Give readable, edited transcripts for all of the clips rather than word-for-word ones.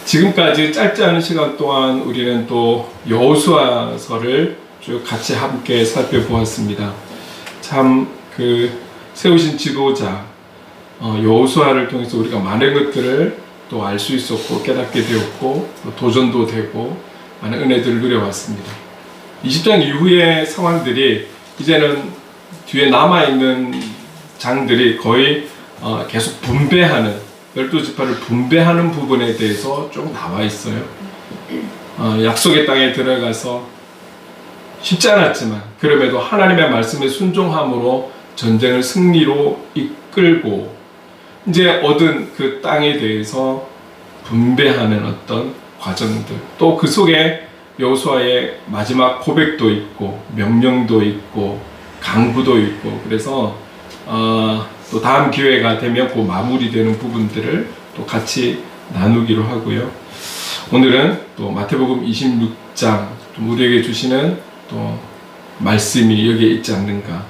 지금까지 짧지 않은 시간 동안 우리는 또 여호수아서를 쭉 같이 함께 살펴보았습니다. 참 세우신 지도자 여호수아를 통해서 우리가 많은 것들을 또 알 수 있었고 깨닫게 되었고 또 도전도 되고 많은 은혜들을 누려왔습니다. 20장 이후의 상황들이 이제는 뒤에 남아있는 장들이 거의 계속 분배하는 12지파를 분배하는 부분에 대해서 좀 나와 있어요. 약속의 땅에 들어가서 쉽지 않았지만 그럼에도 하나님의 말씀에 순종함으로 전쟁을 승리로 이끌고 이제 얻은 그 땅에 대해서 분배하는 어떤 과정들, 또 그 속에 여호수아의 마지막 고백도 있고 명령도 있고 강구도 있고, 그래서 또 다음 기회가 되면 그 마무리되는 부분들을 또 같이 나누기로 하고요. 오늘은 또 마태복음 26장 우리에게 주시는 또 말씀이 여기에 있지 않는가.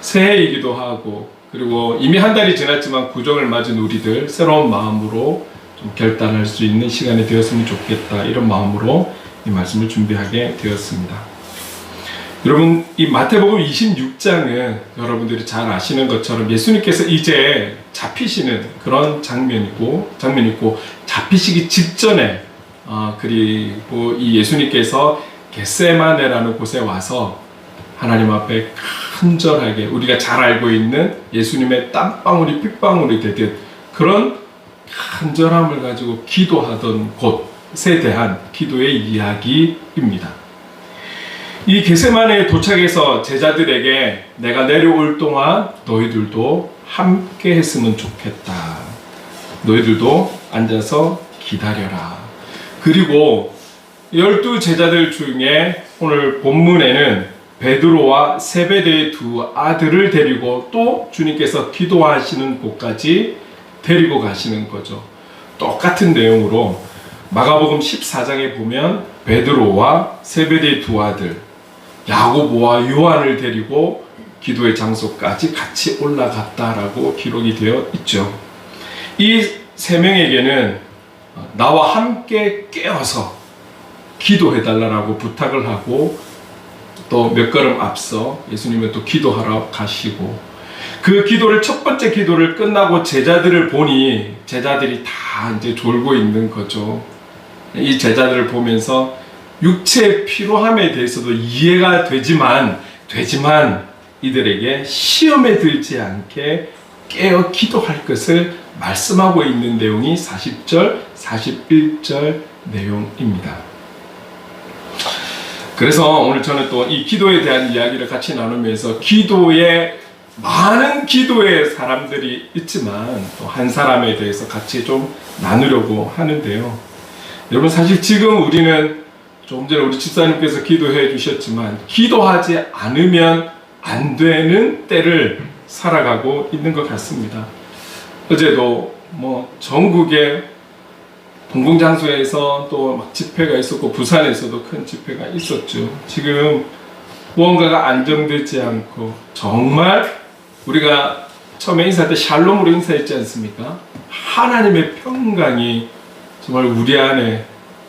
새해이기도 하고 그리고 이미 한 달이 지났지만 구정을 맞은 우리들 새로운 마음으로 좀 결단할 수 있는 시간이 되었으면 좋겠다, 이런 마음으로 이 말씀을 준비하게 되었습니다. 여러분, 이 마태복음 26장은 여러분들이 잘 아시는 것처럼 예수님께서 이제 잡히시는 그런 장면이 있고 잡히시기 직전에 그리고 이 예수님께서 겟세마네라는 곳에 와서 하나님 앞에 간절하게 우리가 잘 알고 있는 예수님의 땀방울이 핏방울이 되듯 그런 간절함을 가지고 기도하던 곳에 대한 기도의 이야기입니다. 이 겟세마네에 도착해서 제자들에게 내가 내려올 동안 너희들도 함께 했으면 좋겠다. 너희들도 앉아서 기다려라. 그리고 12제자들 중에 오늘 본문에는 베드로와 세베대의 두 아들을 데리고 또 주님께서 기도하시는 곳까지 데리고 가시는 거죠. 똑같은 내용으로 마가복음 14장에 보면 베드로와 세베대의 두 아들 야고보와 요한을 데리고 기도의 장소까지 같이 올라갔다라고 기록이 되어 있죠. 이 세 명에게는 나와 함께 깨어서 기도해달라고 부탁을 하고 또 몇 걸음 앞서 예수님은 또 기도하러 가시고, 그 기도를 첫 번째 기도를 끝나고 제자들을 보니 제자들이 다 이제 졸고 있는 거죠. 이 제자들을 보면서 육체의 피로함에 대해서도 이해가 되지만 이들에게 시험에 들지 않게 깨어 기도할 것을 말씀하고 있는 내용이 40절, 41절 내용입니다. 그래서 오늘 저는 또 이 기도에 대한 이야기를 같이 나누면서 많은 기도의 사람들이 있지만 또 한 사람에 대해서 같이 좀 나누려고 하는데요. 여러분, 사실 지금 우리는 조금 전에 우리 집사님께서 기도해 주셨지만 기도하지 않으면 안 되는 때를 살아가고 있는 것 같습니다. 어제도 전국의 공공장소에서 또 막 집회가 있었고 부산에서도 큰 집회가 있었죠. 지금 무언가가 안정되지 않고 정말 우리가 처음에 인사할 때 샬롬으로 인사했지 않습니까? 하나님의 평강이 정말 우리 안에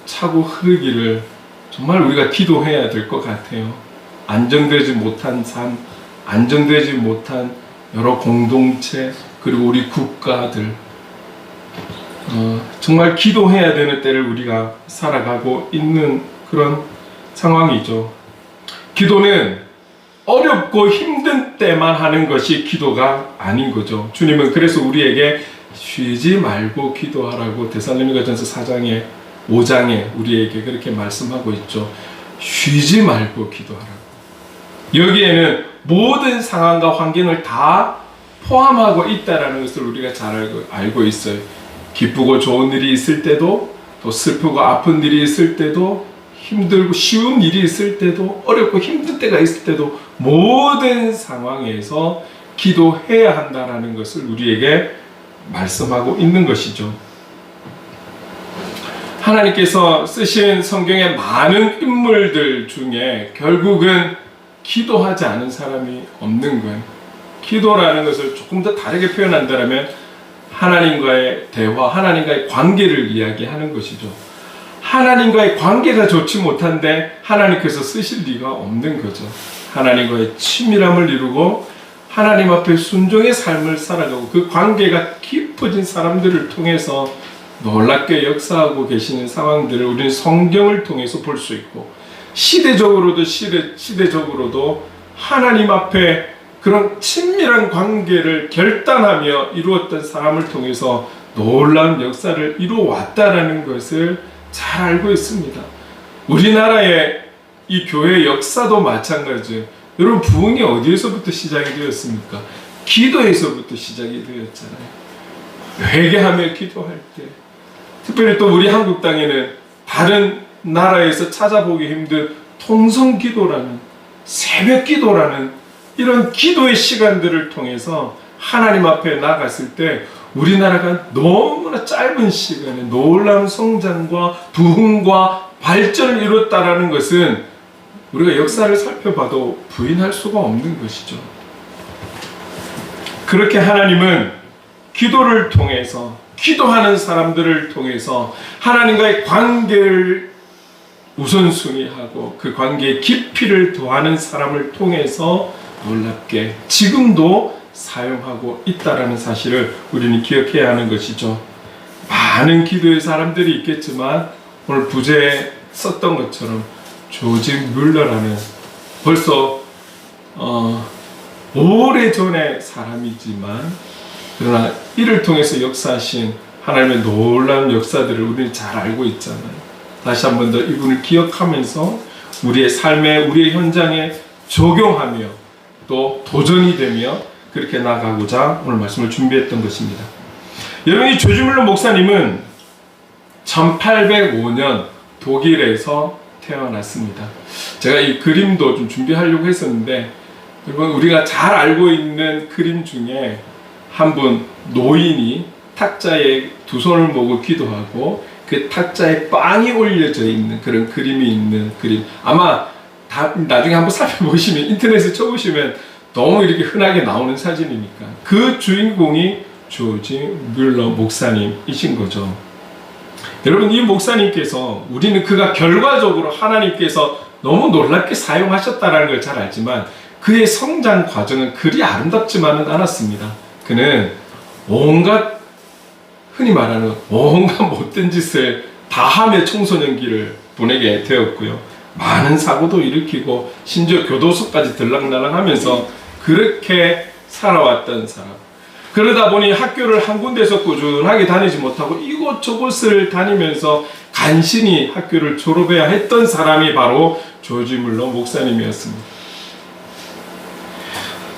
차고 흐르기를 정말 우리가 기도해야 될 것 같아요. 안정되지 못한 삶, 안정되지 못한 여러 공동체, 그리고 우리 국가들, 정말 기도해야 되는 때를 우리가 살아가고 있는 그런 상황이죠. 기도는 어렵고 힘든 때만 하는 것이 기도가 아닌 거죠. 주님은 그래서 우리에게 쉬지 말고 기도하라고 데살로니가전서 4장에 5장에 우리에게 그렇게 말씀하고 있죠. 쉬지 말고 기도하라고. 여기에는 모든 상황과 환경을 다 포함하고 있다는 것을 우리가 잘 알고 있어요. 기쁘고 좋은 일이 있을 때도, 또 슬프고 아픈 일이 있을 때도, 힘들고 쉬운 일이 있을 때도, 어렵고 힘든 때가 있을 때도 모든 상황에서 기도해야 한다는 것을 우리에게 말씀하고 있는 것이죠. 하나님께서 쓰신 성경의 많은 인물들 중에 결국은 기도하지 않은 사람이 없는 거예요. 기도라는 것을 조금 더 다르게 표현한다면 하나님과의 대화, 하나님과의 관계를 이야기하는 것이죠. 하나님과의 관계가 좋지 못한데 하나님께서 쓰실 리가 없는 거죠. 하나님과의 친밀함을 이루고 하나님 앞에 순종의 삶을 살아가고 그 관계가 깊어진 사람들을 통해서 놀랍게 역사하고 계시는 상황들을 우리는 성경을 통해서 볼 수 있고, 시대적으로도 하나님 앞에 그런 친밀한 관계를 결단하며 이루었던 사람을 통해서 놀라운 역사를 이루어왔다라는 것을 잘 알고 있습니다. 우리나라의 이 교회 역사도 마찬가지예요. 여러분, 부흥이 어디에서부터 시작이 되었습니까? 기도에서부터 시작이 되었잖아요. 회개하며 기도할 때, 특별히 또 우리 한국 땅에는 다른 나라에서 찾아보기 힘든 통성기도라는, 새벽기도라는 이런 기도의 시간들을 통해서 하나님 앞에 나갔을 때 우리나라가 너무나 짧은 시간에 놀라운 성장과 부흥과 발전을 이뤘다라는 것은 우리가 역사를 살펴봐도 부인할 수가 없는 것이죠. 그렇게 하나님은 기도를 통해서, 기도하는 사람들을 통해서 하나님과의 관계를 우선순위하고 그 관계의 깊이를 더하는 사람을 통해서 놀랍게 지금도 사용하고 있다라는 사실을 우리는 기억해야 하는 것이죠. 많은 기도의 사람들이 있겠지만 오늘 부제에 썼던 것처럼 조지 뮬러라는, 벌써 오래전의 사람이지만 그러나 이를 통해서 역사하신 하나님의 놀라운 역사들을 우리는 잘 알고 있잖아요. 다시 한 번 더 이분을 기억하면서 우리의 삶에, 우리의 현장에 적용하며 또 도전이 되며 그렇게 나가고자 오늘 말씀을 준비했던 것입니다. 여러분, 이 조지 뮬러 목사님은 1805년 독일에서 태어났습니다. 제가 이 그림도 좀 준비하려고 했었는데, 여러분, 우리가 잘 알고 있는 그림 중에 한 분 노인이 탁자에 두 손을 모으고 기도하고 그 탁자에 빵이 올려져 있는 그런 그림이 있는 그림, 아마 나중에 한번 살펴보시면, 인터넷에 쳐보시면 너무 이렇게 흔하게 나오는 사진이니까 그 주인공이 조지 뮬러 목사님이신 거죠. 여러분, 이 목사님께서, 우리는 그가 결과적으로 하나님께서 너무 놀랍게 사용하셨다는 걸 잘 알지만 그의 성장 과정은 그리 아름답지만은 않았습니다. 그는 온갖, 흔히 말하는 온갖 못된 짓을 다 하며 청소년기를 보내게 되었고요. 많은 사고도 일으키고 심지어 교도소까지 들락날락하면서 그렇게 살아왔던 사람. 그러다 보니 학교를 한 군데서 꾸준하게 다니지 못하고 이곳저곳을 다니면서 간신히 학교를 졸업해야 했던 사람이 바로 조지 뮬러 목사님이었습니다.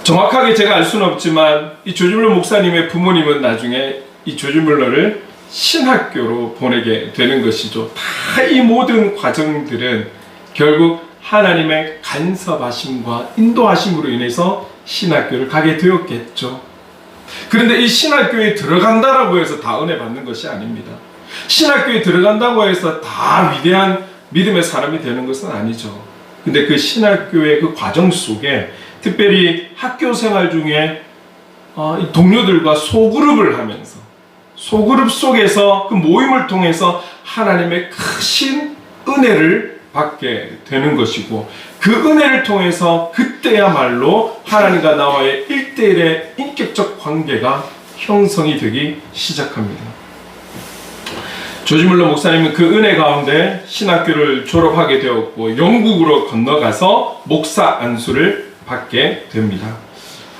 정확하게 제가 알 수는 없지만 이 조지 뮬러 목사님의 부모님은 나중에 이 조지 뮬러를 신학교로 보내게 되는 것이죠. 다 이 모든 과정들은 결국 하나님의 간섭하심과 인도하심으로 인해서 신학교를 가게 되었겠죠. 그런데 이 신학교에 들어간다라고 해서 다 은혜 받는 것이 아닙니다. 신학교에 들어간다고 해서 다 위대한 믿음의 사람이 되는 것은 아니죠. 근데 그 신학교의 그 과정 속에, 특별히 학교 생활 중에 동료들과 소그룹을 하면서, 소그룹 속에서 그 모임을 통해서 하나님의 크신 은혜를 받게 되는 것이고, 그 은혜를 통해서 그때야말로 하나님과 나와의 1:1의 인격적 관계가 형성이 되기 시작합니다. 조지 뮬러 목사님은 그 은혜 가운데 신학교를 졸업하게 되었고 영국으로 건너가서 목사 안수를 받게 됩니다.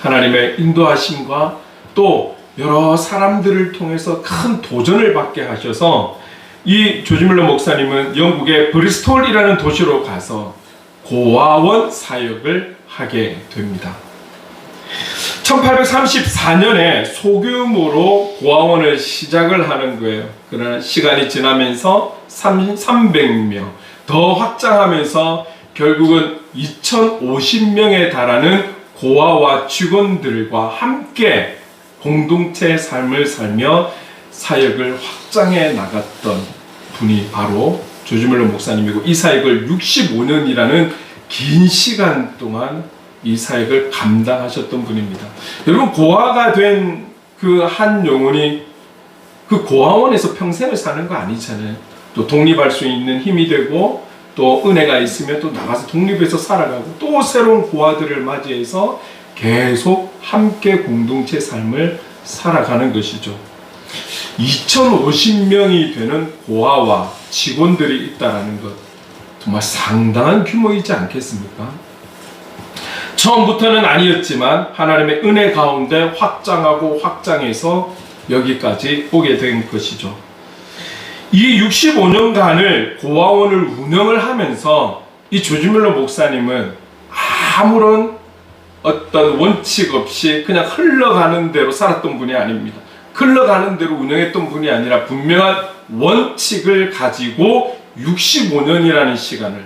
하나님의 인도하심과 또 여러 사람들을 통해서 큰 도전을 받게 하셔서 이 조지 뮬러 목사님은 영국의 브리스톨이라는 도시로 가서 고아원 사역을 하게 됩니다. 1834년에 소규모로 고아원을 시작을 하는 거예요. 그러나 시간이 지나면서 300명 더 확장하면서 결국은 2050명에 달하는 고아와 직원들과 함께 공동체 삶을 살며 사역을 확장해 나갔던 분이 바로 조지 뮬러 목사님이고, 이 사역을 65년이라는 긴 시간 동안 이 사역을 감당하셨던 분입니다. 여러분, 고아가 된 그 한 영혼이 그 고아원에서 평생을 사는 거 아니잖아요. 또 독립할 수 있는 힘이 되고 또 은혜가 있으면 또 나가서 독립해서 살아가고 또 새로운 고아들을 맞이해서 계속 함께 공동체 삶을 살아가는 것이죠. 2050명이 되는 고아와 직원들이 있다는 것, 정말 상당한 규모이지 않겠습니까? 처음부터는 아니었지만 하나님의 은혜 가운데 확장하고 확장해서 여기까지 오게 된 것이죠. 이 65년간을 고아원을 운영을 하면서 이 조지 뮬러 목사님은 아무런 어떤 원칙 없이 그냥 흘러가는 대로 살았던 분이 아닙니다. 흘러가는 대로 운영했던 분이 아니라 분명한 원칙을 가지고 65년이라는 시간을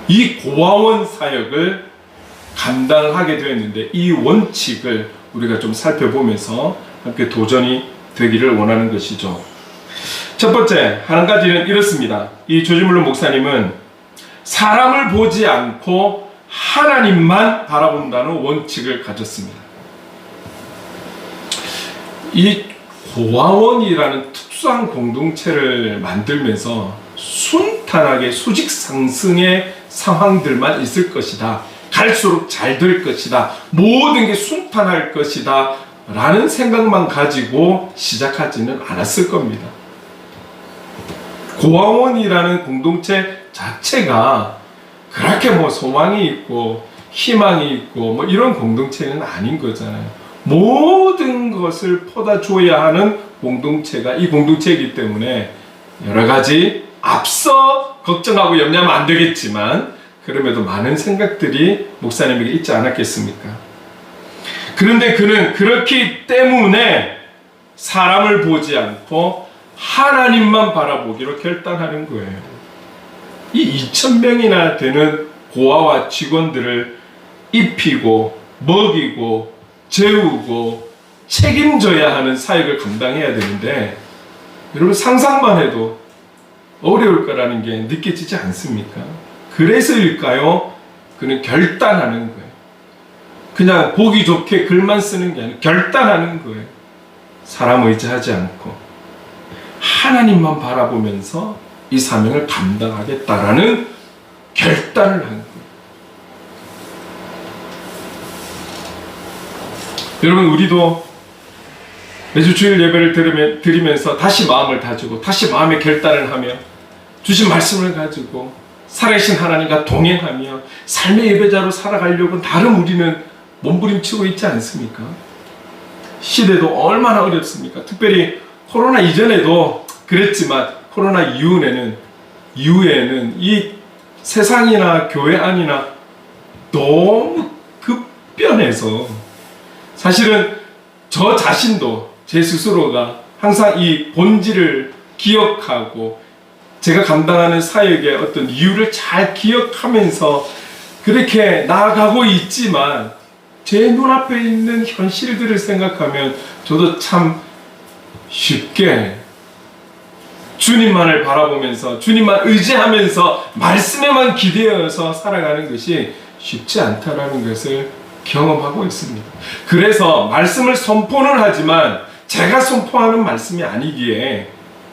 이 고아원 사역을 감당하게 되었는데, 이 원칙을 우리가 좀 살펴보면서 함께 도전이 되기를 원하는 것이죠. 첫 번째, 한 가지는 이렇습니다. 이 조지 뮬러 목사님은 사람을 보지 않고 하나님만 바라본다는 원칙을 가졌습니다. 이 고아원이라는 특수한 공동체를 만들면서 순탄하게 수직 상승의 상황들만 있을 것이다. 갈수록 잘 될 것이다. 모든 게 순탄할 것이다. 라는 생각만 가지고 시작하지는 않았을 겁니다. 고아원이라는 공동체 자체가 그렇게 뭐 소망이 있고 희망이 있고 뭐 이런 공동체는 아닌 거잖아요. 모든 것을 퍼다줘야 하는 공동체가 이 공동체이기 때문에 여러 가지 앞서 걱정하고 염려하면 안 되겠지만 그럼에도 많은 생각들이 목사님에게 있지 않았겠습니까? 그런데 그는 그렇기 때문에 사람을 보지 않고 하나님만 바라보기로 결단하는 거예요. 이 2000명이나 되는 고아와 직원들을 입히고 먹이고 재우고 책임져야 하는 사역을 감당해야 되는데, 여러분 상상만 해도 어려울 거라는 게 느껴지지 않습니까? 그래서일까요? 그는 결단하는 거예요. 그냥 보기 좋게 글만 쓰는 게 아니라 결단하는 거예요. 사람 의지하지 않고 하나님만 바라보면서 이 사명을 감당하겠다라는 결단을 한 거예요. 여러분, 우리도 매주 주일 예배를 드리면서 다시 마음을 다지고 다시 마음의 결단을 하며 주신 말씀을 가지고 살아계신 하나님과 동행하며 삶의 예배자로 살아가려고 나름 우리는 몸부림치고 있지 않습니까? 시대도 얼마나 어렵습니까? 특별히 코로나 이전에도 그랬지만 코로나 이후에는 이 세상이나 교회 안이나 너무 급변해서 사실은 저 자신도 제 스스로가 항상 이 본질을 기억하고 제가 감당하는 사역의 어떤 이유를 잘 기억하면서 그렇게 나아가고 있지만 제 눈앞에 있는 현실들을 생각하면 저도 참 쉽게 주님만을 바라보면서 주님만 의지하면서 말씀에만 기대어서 살아가는 것이 쉽지 않다라는 것을 경험하고 있습니다. 그래서 말씀을 선포는 하지만 제가 선포하는 말씀이 아니기에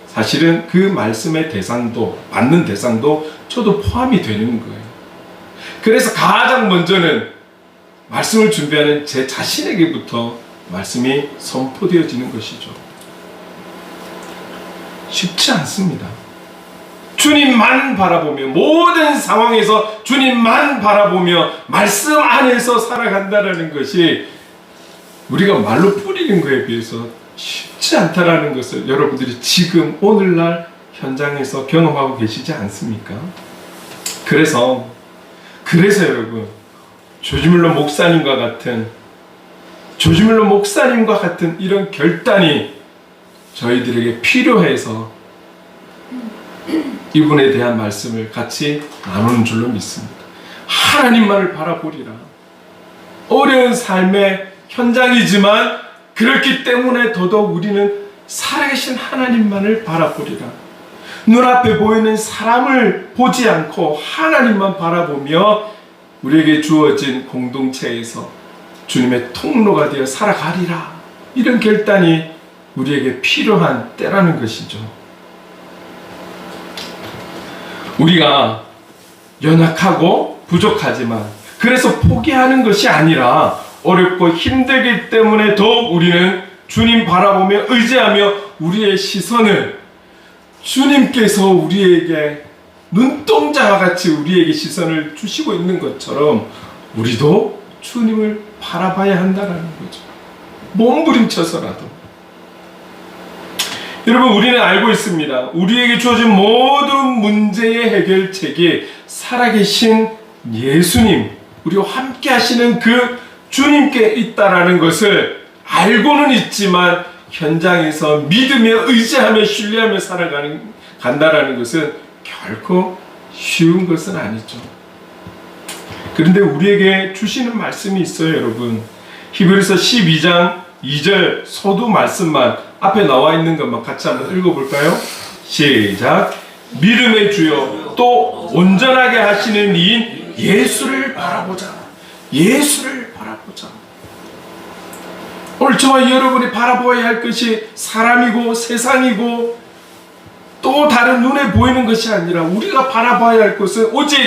사실은 그 말씀의 대상도, 받는 대상도 저도 포함이 되는 거예요. 그래서 가장 먼저는 말씀을 준비하는 제 자신에게부터 말씀이 선포되어지는 것이죠. 쉽지 않습니다. 주님만 바라보며 모든 상황에서 주님만 바라보며 말씀 안에서 살아간다는 것이 우리가 말로 뿌리는 것에 비해서 쉽지 않다라는 것을 여러분들이 지금 오늘날 현장에서 경험하고 계시지 않습니까? 그래서 여러분, 조지 뮬러 목사님과 같은 이런 결단이 저희들에게 필요해서 이분에 대한 말씀을 같이 나누는 줄로 믿습니다. 하나님만을 바라보리라. 어려운 삶의 현장이지만 그렇기 때문에 더더욱 우리는 살아계신 하나님만을 바라보리라. 눈앞에 보이는 사람을 보지 않고 하나님만 바라보며 우리에게 주어진 공동체에서 주님의 통로가 되어 살아가리라. 이런 결단이 우리에게 필요한 때라는 것이죠. 우리가 연약하고 부족하지만 그래서 포기하는 것이 아니라 어렵고 힘들기 때문에 더욱 우리는 주님 바라보며 의지하며 우리의 시선을 주님께서 우리에게 눈동자와 같이 우리에게 시선을 주시고 있는 것처럼 우리도 주님을 바라봐야 한다는 거죠. 몸부림쳐서라도. 여러분, 우리는 알고 있습니다. 우리에게 주어진 모든 문제의 해결책이 살아계신 예수님, 우리와 함께 하시는 그 주님께 있다라는 것을 알고는 있지만 현장에서 믿으며 의지하며 신뢰하며 간다라는 것은 결코 쉬운 것은 아니죠. 그런데 우리에게 주시는 말씀이 있어요, 여러분. 히브리서 12장 2절 소두 말씀만 앞에 나와 있는 것만 같이 한번 읽어볼까요? 시작. 믿음의 주여 또 온전하게 하시는 이인 예수를 바라보자. 예수를 바라보자. 오늘 저와 여러분이 바라보아야 할 것이 사람이고 세상이고 또 다른 눈에 보이는 것이 아니라 우리가 바라봐야 할 것은 오직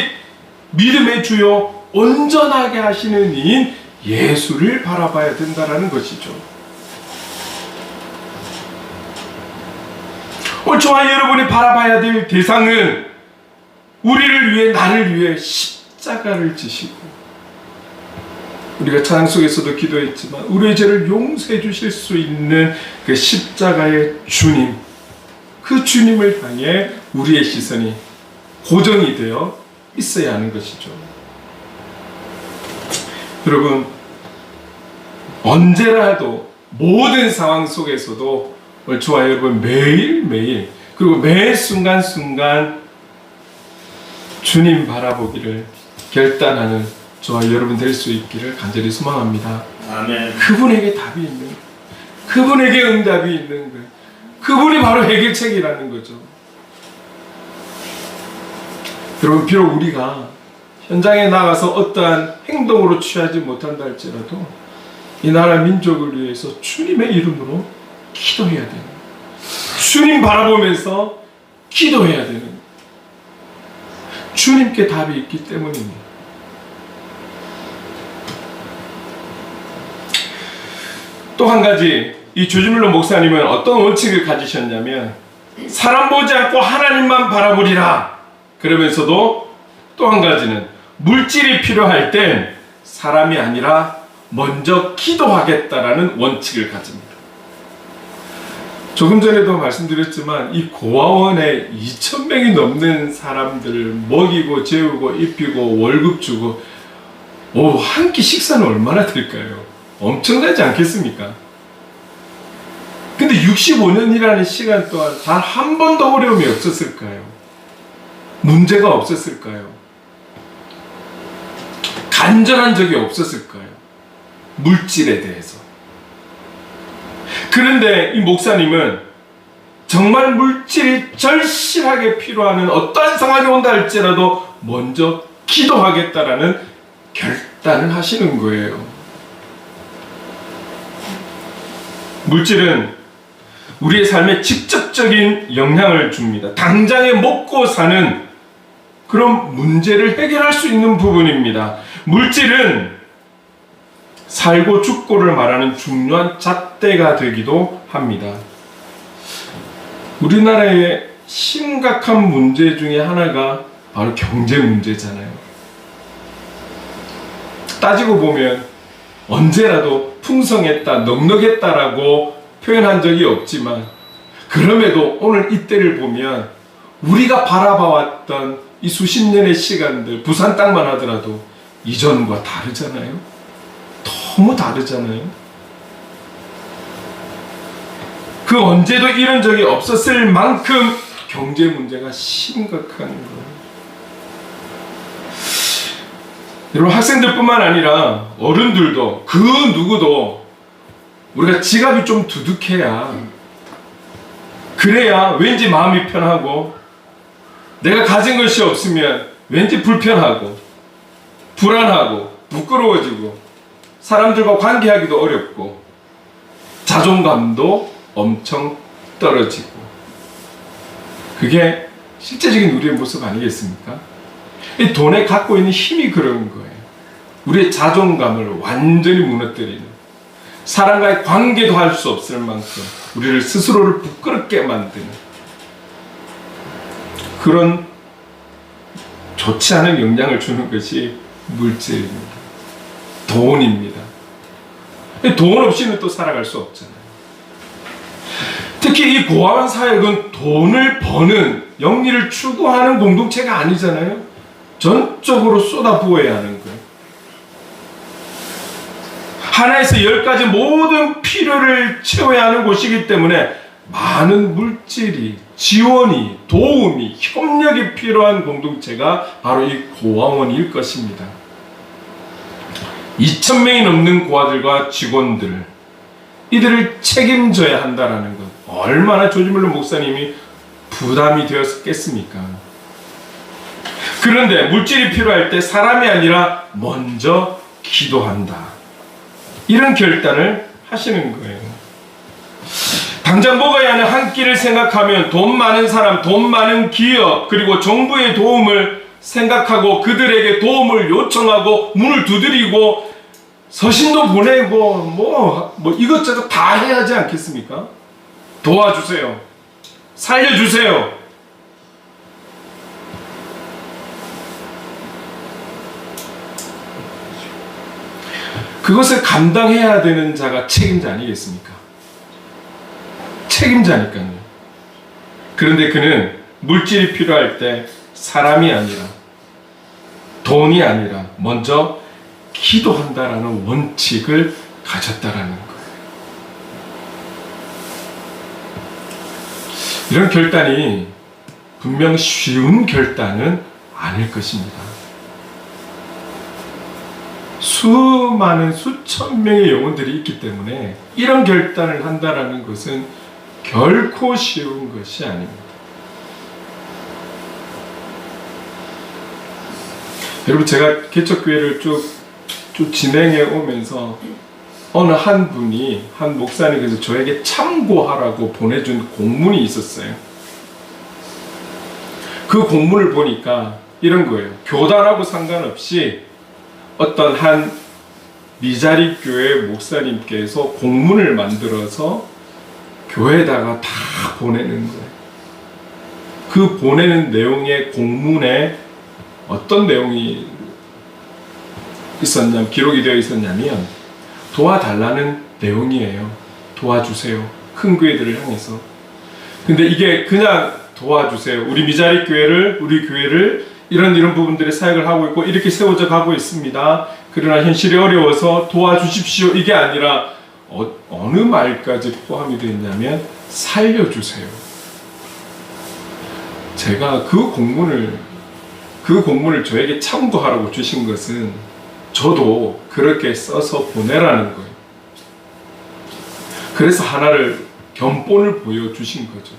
믿음의 주요 온전하게 하시는 이인 예수를 바라봐야 된다는 것이죠. 오늘 저와 여러분이 바라봐야 될 대상은 우리를 위해 나를 위해 십자가를 지시고 우리가 찬양 속에서도 기도했지만 우리의 죄를 용서해 주실 수 있는 그 십자가의 주님, 그 주님을 향해 우리의 시선이 고정이 되어 있어야 하는 것이죠. 여러분, 언제라도 모든 상황 속에서도 저와 여러분 매일매일 그리고 매 순간순간 주님 바라보기를 결단하는 저와 여러분 될 수 있기를 간절히 소망합니다. 아멘. 그분에게 답이 있는, 그분에게 응답이 있는 것, 그분이 바로 해결책이라는 거죠. 여러분, 비록 우리가 현장에 나가서 어떠한 행동으로 취하지 못한다 할지라도 이 나라 민족을 위해서 주님의 이름으로 기도해야 되는, 주님 바라보면서 기도해야 되는, 주님께 답이 있기 때문입니다. 또 한 가지, 이 조지밀러 목사님은 어떤 원칙을 가지셨냐면 사람 보지 않고 하나님만 바라보리라. 그러면서도 또 한 가지는 물질이 필요할 땐 사람이 아니라 먼저 기도하겠다라는 원칙을 가집니다. 조금 전에도 말씀드렸지만 이 고아원에 2,000명이 넘는 사람들을 먹이고 재우고 입히고 월급 주고 한 끼 식사는 얼마나 될까요? 엄청나지 않겠습니까? 근데 65년이라는 시간 동안 단 한 번도 어려움이 없었을까요? 문제가 없었을까요? 간절한 적이 없었을까요? 물질에 대해서. 그런데 이 목사님은 정말 물질이 절실하게 필요한 어떠한 상황이 온다 할지라도 먼저 기도하겠다라는 결단을 하시는 거예요. 물질은 우리의 삶에 직접적인 영향을 줍니다. 당장에 먹고 사는 그런 문제를 해결할 수 있는 부분입니다. 물질은 살고 죽고를 말하는 중요한 잣대가 되기도 합니다. 우리나라의 심각한 문제 중에 하나가 바로 경제 문제잖아요. 따지고 보면 언제라도 풍성했다, 넉넉했다라고 표현한 적이 없지만 그럼에도 오늘 이때를 보면 우리가 바라봐왔던 이 수십 년의 시간들, 부산 땅만 하더라도 이전과 다르잖아요. 너무 다르잖아요. 그 언제도 이런 적이 없었을 만큼 경제 문제가 심각한 거예요. 여러분, 학생들뿐만 아니라 어른들도 그 누구도 우리가 지갑이 좀 두둑해야, 그래야 왠지 마음이 편하고 내가 가진 것이 없으면 왠지 불편하고 불안하고 부끄러워지고 사람들과 관계하기도 어렵고 자존감도 엄청 떨어지고, 그게 실제적인 우리의 모습 아니겠습니까? 이 돈에 갖고 있는 힘이 그런 거예요. 우리의 자존감을 완전히 무너뜨리는, 사람과의 관계도 할 수 없을 만큼 우리를 스스로를 부끄럽게 만드는 그런 좋지 않은 영향을 주는 것이 물질입니다. 돈입니다. 돈 없이는 또 살아갈 수 없잖아요. 특히 이 고아원 사역은 돈을 버는, 영리를 추구하는 공동체가 아니잖아요. 전적으로 쏟아부어야 하는 거예요. 하나에서 10가지 모든 필요를 채워야 하는 곳이기 때문에 많은 물질이, 지원이, 도움이, 협력이 필요한 공동체가 바로 이 고아원일 것입니다. 2,000명이 넘는 고아들과 직원들, 이들을 책임져야 한다는 것, 얼마나 조지 뮬러 목사님이 부담이 되었겠습니까? 그런데 물질이 필요할 때 사람이 아니라 먼저 기도한다, 이런 결단을 하시는 거예요. 당장 먹어야 하는 한 끼를 생각하면 돈 많은 사람, 돈 많은 기업, 그리고 정부의 도움을 생각하고 그들에게 도움을 요청하고 문을 두드리고 서신도 보내고 뭐 이것저것 다 해야 하지 않겠습니까? 도와주세요. 살려주세요. 그것을 감당해야 되는 자가 책임자 아니겠습니까? 책임자니까요. 그런데 그는 물질이 필요할 때 사람이 아니라, 돈이 아니라 먼저 기도한다라는 원칙을 가졌다라는 거예요. 이런 결단이 분명 쉬운 결단은 아닐 것입니다. 수많은 수천 명의 영혼들이 있기 때문에 이런 결단을 한다라는 것은 결코 쉬운 것이 아닙니다. 여러분, 제가 개척교회를 쭉 진행해 오면서 어느 한 분이, 한 목사님께서 저에게 참고하라고 보내준 공문이 있었어요. 그 공문을 보니까 이런 거예요. 교단하고 상관없이 어떤 한 미자리 교회 목사님께서 공문을 만들어서 교회에다가 다 보내는 거예요. 그 보내는 내용의 공문에 어떤 내용이 있었냐면, 기록이 되어 있었냐면 도와달라는 내용이에요. 도와주세요. 큰 교회들을 향해서. 근데 이게 그냥 도와주세요, 우리 미자리 교회를, 우리 교회를 이런 부분들의 사역을 하고 있고 이렇게 세워져 가고 있습니다, 그러나 현실이 어려워서 도와주십시오, 이게 아니라 어느 말까지 포함이 되어 있냐면 살려주세요. 제가 그 공문을 저에게 참고하라고 주신 것은 저도 그렇게 써서 보내라는 거예요. 그래서 하나를 견본을 보여주신 거죠.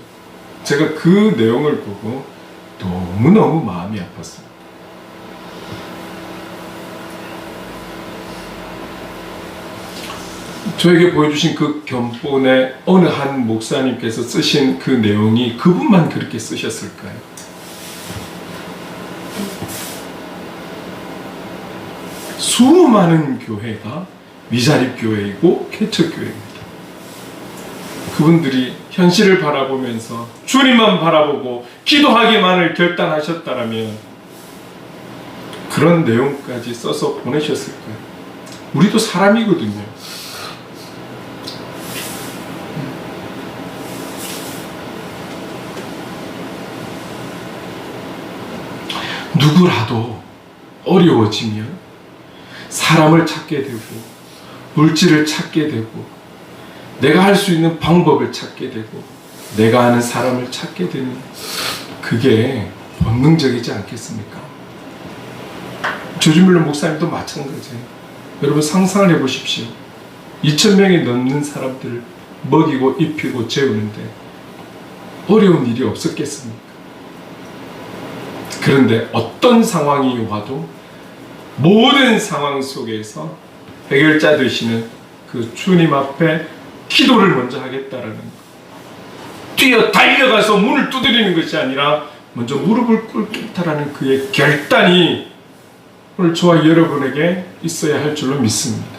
제가 그 내용을 보고 너무너무 마음이 아팠습니다. 저에게 보여주신 그 견본에 어느 한 목사님께서 쓰신 그 내용이 그분만 그렇게 쓰셨을까요? 수많은 교회가 미자립 교회이고 개척교회입니다. 그분들이 현실을 바라보면서 주님만 바라보고 기도하기만을 결단하셨다라면 그런 내용까지 써서 보내셨을까요? 우리도 사람이거든요. 누구라도 어려워지면 사람을 찾게 되고 물질을 찾게 되고 내가 할 수 있는 방법을 찾게 되고 내가 아는 사람을 찾게 되는, 그게 본능적이지 않겠습니까? 조지 뮬러 목사님도 마찬가지예요. 여러분 상상을 해보십시오. 2,000명이 넘는 사람들을 먹이고 입히고 재우는데 어려운 일이 없었겠습니까? 그런데 어떤 상황이 와도 모든 상황 속에서 해결자 되시는 그 주님 앞에 기도를 먼저 하겠다라는 것. 뛰어 달려가서 문을 두드리는 것이 아니라 먼저 무릎을 꿇겠다라는 그의 결단이 오늘 저와 여러분에게 있어야 할 줄로 믿습니다.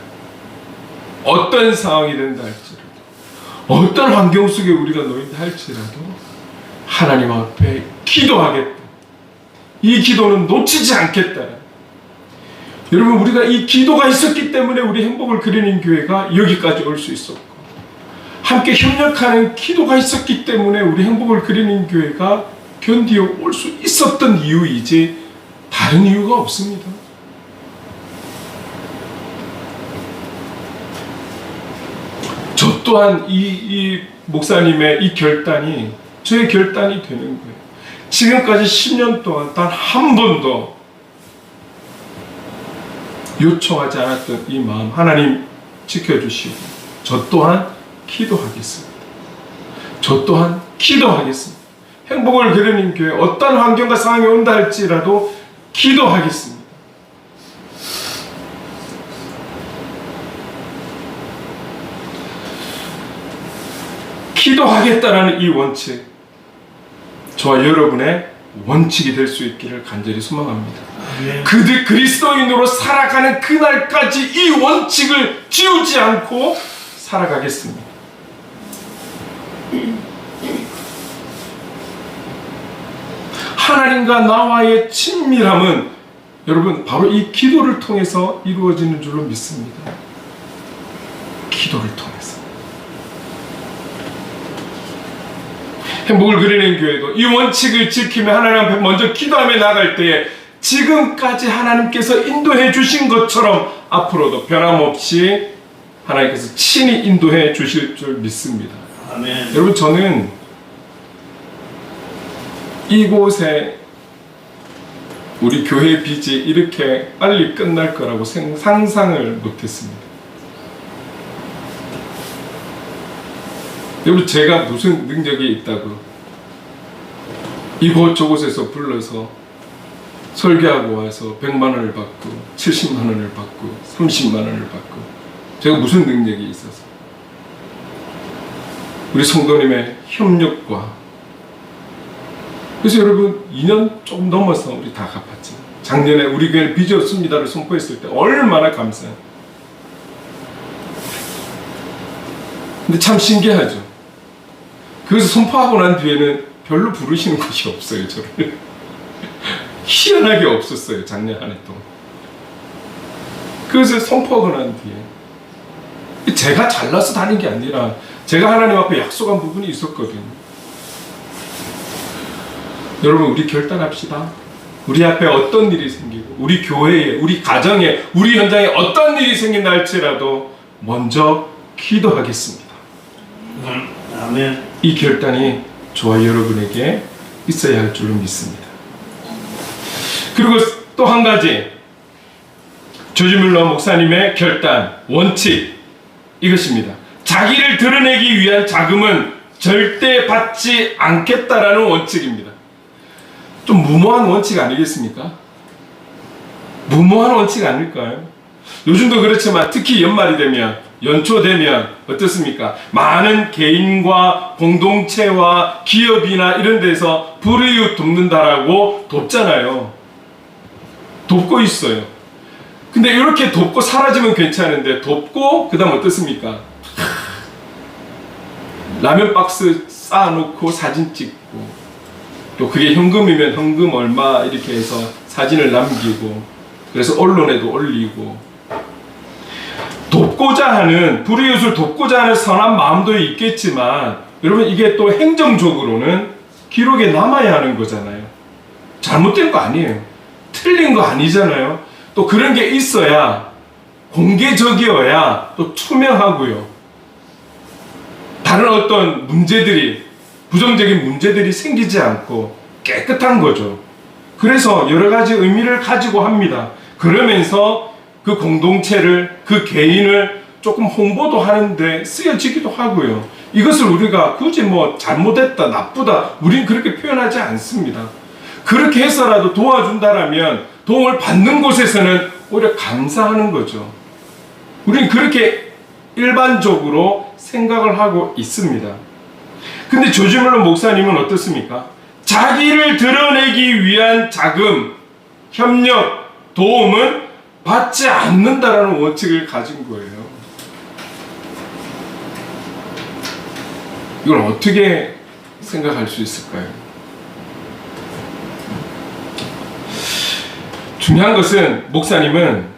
어떤 상황이 된다 할지라도, 어떤 환경 속에 우리가 놓인다 할지라도 하나님 앞에 기도하겠다. 이 기도는 놓치지 않겠다. 여러분, 우리가 이 기도가 있었기 때문에 우리 행복을 그리는 교회가 여기까지 올 수 있었고, 함께 협력하는 기도가 있었기 때문에 우리 행복을 그리는 교회가 견디어 올 수 있었던 이유이지 다른 이유가 없습니다. 저 또한 이 목사님의 이 결단이 저의 결단이 되는 거예요. 지금까지 10년 동안 단 한 번도 요청하지 않았던 이 마음 하나님 지켜주시고 저 또한 기도하겠습니다. 저 또한 기도하겠습니다. 행복을 그리는 교회 어떤 환경과 상황이 온다 할지라도 기도하겠습니다. 기도하겠다라는 이 원칙, 저와 여러분의 원칙이 될 수 있기를 간절히 소망합니다. 그들 그리스도인으로 살아가는 그날까지 이 원칙을 지우지 않고 살아가겠습니다. 하나님과 나와의 친밀함은 여러분 바로 이 기도를 통해서 이루어지는 줄로 믿습니다. 기도를 통해서. 행복을 그리는 교회도 이 원칙을 지키며 하나님 앞에 먼저 기도하며 나갈 때에 지금까지 하나님께서 인도해 주신 것처럼 앞으로도 변함없이 하나님께서 친히 인도해 주실 줄 믿습니다. 아멘. 여러분, 저는 이곳에 우리 교회 빚이 이렇게 빨리 끝날 거라고 상상을 못했습니다. 여러분, 제가 무슨 능력이 있다고 이곳 저곳에서 불러서 설교하고 와서 100만 원을 받고 70만 원을 받고 30만 원을 받고 제가 무슨 능력이 있어서 우리 성도님의 협력과 그래서 여러분 2년 조금 넘어서 우리 다 갚았죠. 작년에 우리 교회는 빚이 없습니다를 선포했을 때 얼마나 감사해요. 근데 참 신기하죠. 그래서 선포하고 난 뒤에는 별로 부르시는 곳이 없어요, 저를. 희한하게 없었어요, 작년 한 해 동안. 그래서 선포하고 난 뒤에 제가 잘나서 다닌 게 아니라 제가 하나님 앞에 약속한 부분이 있었거든요. 여러분, 우리 결단합시다. 우리 앞에 어떤 일이 생기고 우리 교회에, 우리 가정에, 우리 현장에 어떤 일이 생긴다 할지라도 먼저 기도하겠습니다. 아멘. 이 결단이 저와 여러분에게 있어야 할 줄로 믿습니다. 그리고 또 한 가지, 조지 뮬러 목사님의 결단, 원칙, 이것입니다. 자기를 드러내기 위한 자금은 절대 받지 않겠다라는 원칙입니다. 좀 무모한 원칙 아니겠습니까? 무모한 원칙 아닐까요? 요즘도 그렇지만 특히 연말이 되면, 연초 되면 어떻습니까? 많은 개인과 공동체와 기업이나 이런 데서 불이웃 돕는다라고 돕잖아요. 돕고 있어요. 근데 이렇게 돕고 사라지면 괜찮은데 돕고 그 다음 어떻습니까? 라면 박스 쌓아놓고 사진 찍고 또 그게 현금이면 현금 얼마 이렇게 해서 사진을 남기고 그래서 언론에도 올리고 돕고자 하는, 불이웃을 돕고자 하는 선한 마음도 있겠지만 여러분 이게 또 행정적으로는 기록에 남아야 하는 거잖아요. 잘못된 거 아니에요. 틀린 거 아니잖아요. 또 그런 게 있어야 공개적이어야 또 투명하고요. 다른 어떤 문제들이, 부정적인 문제들이 생기지 않고 깨끗한 거죠. 그래서 여러 가지 의미를 가지고 합니다. 그러면서 그 공동체를, 그 개인을 조금 홍보도 하는데 쓰여지기도 하고요. 이것을 우리가 굳이 뭐 잘못했다, 나쁘다, 우린 그렇게 표현하지 않습니다. 그렇게 해서라도 도와준다라면 도움을 받는 곳에서는 오히려 감사하는 거죠. 우린 그렇게 일반적으로 생각을 하고 있습니다. 근데 조지 뮬러 목사님은 어떻습니까? 자기를 드러내기 위한 자금, 협력, 도움은 받지 않는다라는 원칙을 가진 거예요. 이걸 어떻게 생각할 수 있을까요? 중요한 것은 목사님은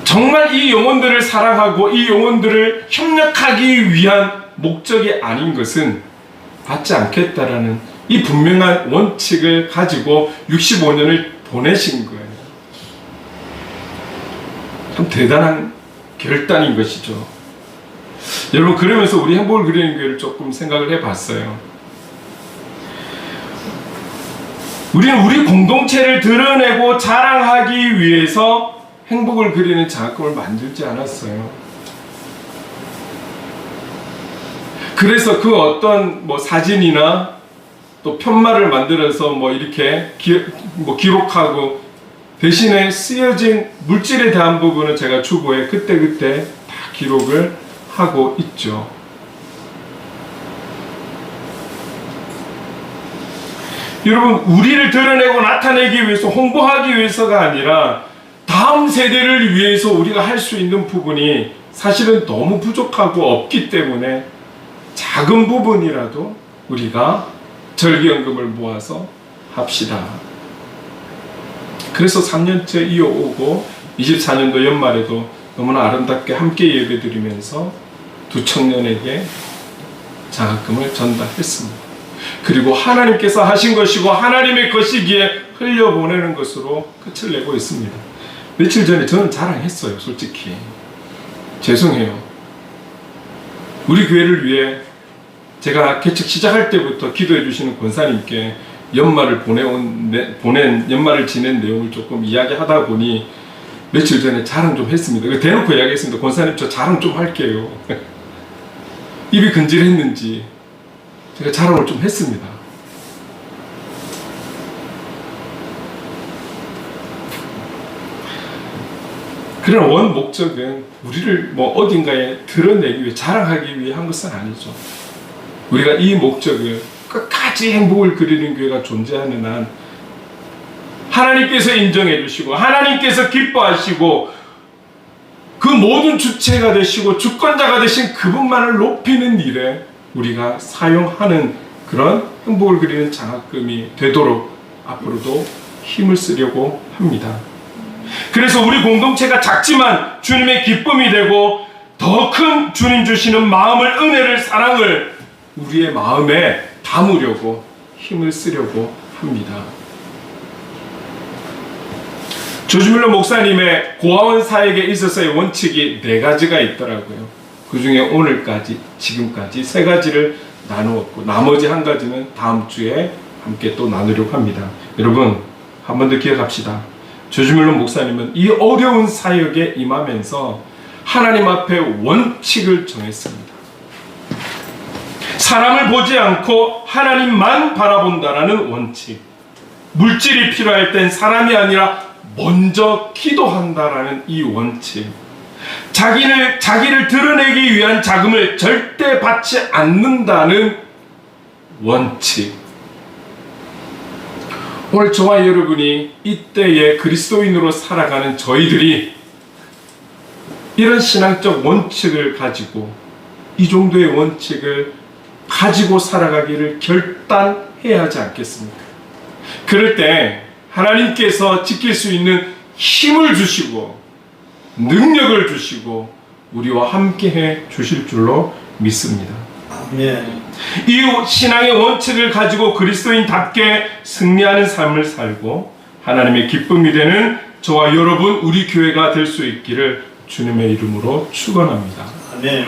정말 이 영혼들을 사랑하고 이 영혼들을 협력하기 위한 목적이 아닌 것은 받지 않겠다라는 이 분명한 원칙을 가지고 65년을 보내신 거예요. 참 대단한 결단인 것이죠. 여러분, 그러면서 우리 행복을 그리는 교회를 조금 생각을 해봤어요. 우리는 우리 공동체를 드러내고 자랑하기 위해서 행복을 그리는 장학금을 만들지 않았어요. 그래서 그 어떤 사진이나 또 편말을 만들어서 이렇게 기록하고 대신에 쓰여진 물질에 대한 부분은 제가 추후에 그때그때 다 기록을 하고 있죠. 여러분, 우리를 드러내고 나타내기 위해서, 홍보하기 위해서가 아니라 다음 세대를 위해서 우리가 할 수 있는 부분이 사실은 너무 부족하고 없기 때문에 작은 부분이라도 우리가 절기연금을 모아서 합시다. 그래서 3년째 이어오고 24년도 연말에도 너무나 아름답게 함께 예배드리면서 두 청년에게 장학금을 전달했습니다. 그리고 하나님께서 하신 것이고 하나님의 것이기에 흘려보내는 것으로 끝을 내고 있습니다. 며칠 전에 저는 자랑했어요. 솔직히 죄송해요. 우리 교회를 위해 제가 개척 시작할 때부터 기도해 주시는 권사님께 연말을 연말을 지낸 내용을 조금 이야기하다 보니 며칠 전에 자랑 좀 했습니다. 대놓고 이야기했습니다. 권사님, 저 자랑 좀 할게요. 입이 근질했는지 제가 자랑을 좀 했습니다. 그런 원 목적은 우리를 어딘가에 드러내기 위해, 자랑하기 위해 한 것은 아니죠. 우리가 이 목적을 끝까지 행복을 그리는 교회가 존재하는 한 하나님께서 인정해 주시고 하나님께서 기뻐하시고 그 모든 주체가 되시고 주권자가 되신 그분만을 높이는 일에 우리가 사용하는 그런 행복을 그리는 장학금이 되도록 앞으로도 힘을 쓰려고 합니다. 그래서 우리 공동체가 작지만 주님의 기쁨이 되고 더 큰 주님 주시는 마음을, 은혜를, 사랑을 우리의 마음에 담으려고 힘을 쓰려고 합니다. 조지 뮬러 목사님의 고아원 사역에 있어서의 원칙이 4가지가 있더라고요. 그 중에 오늘까지, 지금까지 3가지를 나누었고 나머지 1가지는 다음 주에 함께 또 나누려고 합니다. 여러분, 한 번 더 기억합시다. 조지 뮬러 목사님은 이 어려운 사역에 임하면서 하나님 앞에 원칙을 정했습니다. 사람을 보지 않고 하나님만 바라본다라는 원칙. 물질이 필요할 땐 사람이 아니라 먼저 기도한다라는 이 원칙. 자기를 드러내기 위한 자금을 절대 받지 않는다는 원칙. 오늘 저와 여러분이 이때의 그리스도인으로 살아가는 저희들이 이런 신앙적 원칙을 가지고, 이 정도의 원칙을 가지고 살아가기를 결단해야 하지 않겠습니까? 그럴 때 하나님께서 지킬 수 있는 힘을 주시고 능력을 주시고 우리와 함께해 주실 줄로 믿습니다. 아멘. 이 신앙의 원칙을 가지고 그리스도인답게 승리하는 삶을 살고 하나님의 기쁨이 되는 저와 여러분, 우리 교회가 될 수 있기를 주님의 이름으로 축원합니다. 아멘.